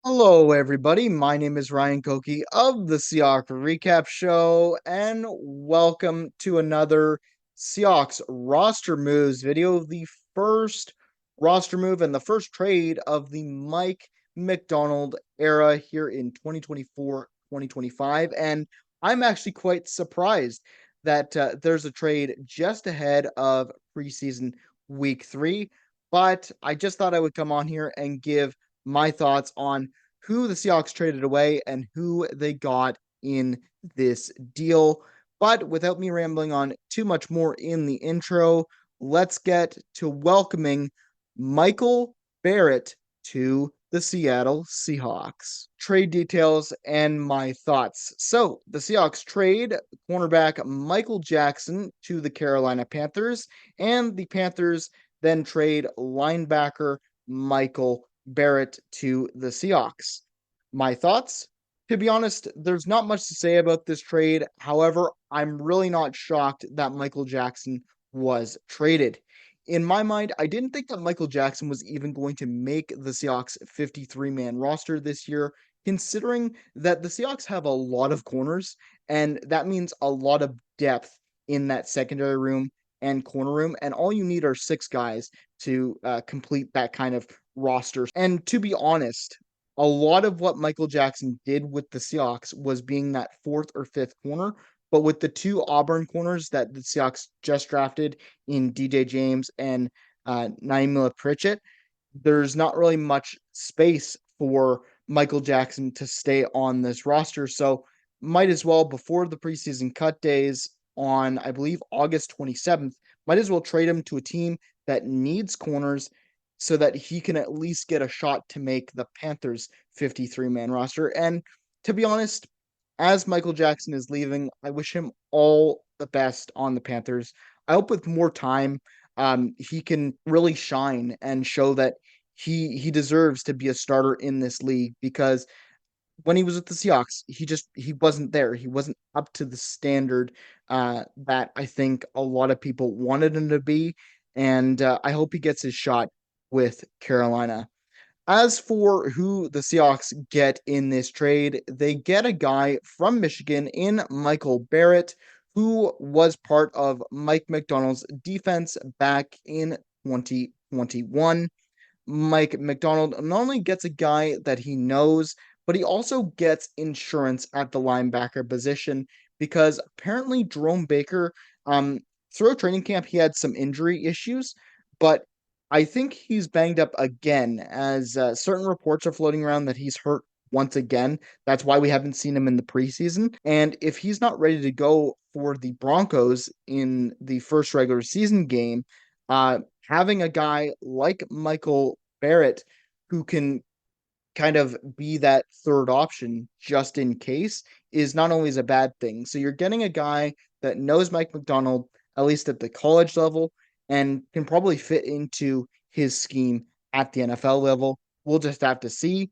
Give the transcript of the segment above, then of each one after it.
Hello, everybody. My name is Ryan Koki of the Seahawks Recap Show, and welcome to another Seahawks roster moves video. The first roster move and the first trade of the Mike McDonald era here in 2024 2025. And I'm actually quite surprised that there's a trade just ahead of preseason week 3. But I just thought I would come on here and give my thoughts on who the Seahawks traded away and who they got in this deal. But without me rambling on too much more in the intro, let's get to welcoming Michael Barrett to the Seattle Seahawks. Trade details and my thoughts. So, the Seahawks trade cornerback Michael Jackson to the Carolina Panthers, and the Panthers then trade linebacker Michael Barrett to the Seahawks. My thoughts? To be honest, there's not much to say about this trade. However, I'm really not shocked that Michael Jackson was traded. In my mind, I didn't think that Michael Jackson was even going to make the Seahawks 53-man roster this year, considering that the Seahawks have a lot of corners, and that means a lot of depth in that secondary room and corner room, and all you need are 6 guys to complete that kind of roster. And to be honest, a lot of what Michael Jackson did with the Seahawks was being that fourth or fifth corner. But with the 2 Auburn corners that the Seahawks just drafted in DJ James and Naimila Pritchett, there's not really much space for Michael Jackson to stay on this roster. So might as well, before the preseason cut days on, I believe, August 27th, might as well trade him to a team that needs corners so that he can at least get a shot to make the Panthers 53-man roster. And to be honest, as Michael Jackson is leaving, I wish him all the best on the Panthers. I hope with more time, he can really shine and show that he deserves to be a starter in this league, because when he was with the Seahawks, he wasn't there. He wasn't up to the standard that I think a lot of people wanted him to be, and I hope he gets his shot with Carolina. As for who the Seahawks get in this trade, they get a guy from Michigan in Michael Barrett, who was part of Mike McDonald's defense back in 2021. Mike McDonald not only gets a guy that he knows, but he also gets insurance at the linebacker position, because apparently Jerome Baker, throughout training camp, he had some injury issues, but I think he's banged up again, as certain reports are floating around that he's hurt once again. That's why we haven't seen him in the preseason. And if he's not ready to go for the Broncos in the first regular season game, having a guy like Michael Barrett who can kind of be that third option just in case is not always a bad thing. So you're getting a guy that knows Mike McDonald, at least at the college level, and can probably fit into his scheme at the NFL level. We'll just have to see.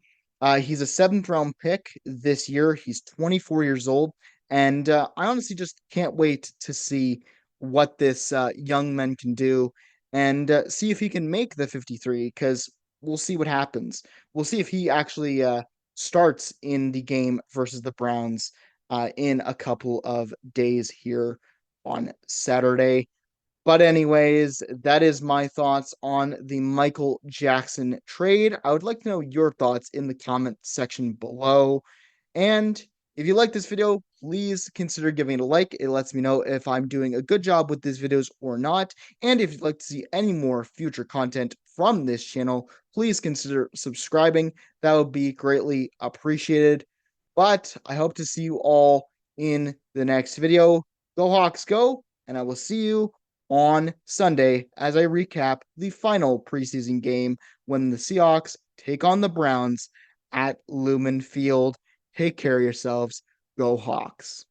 He's a 7th-round pick this year. He's 24 years old. And I honestly just can't wait to see what this young man can do, and see if he can make the 53, because we'll see what happens. We'll see if he actually starts in the game versus the Browns in a couple of days here on Saturday. But anyways, that is my thoughts on the Michael Jackson trade. I would like to know your thoughts in the comment section below. And if you like this video, please consider giving it a like. It lets me know if I'm doing a good job with these videos or not. And if you'd like to see any more future content from this channel, please consider subscribing. That would be greatly appreciated. But I hope to see you all in the next video. Go Hawks, go! And I will see you on Sunday as I recap the final preseason game when the Seahawks take on the Browns at Lumen Field. Take care of yourselves. Go Hawks.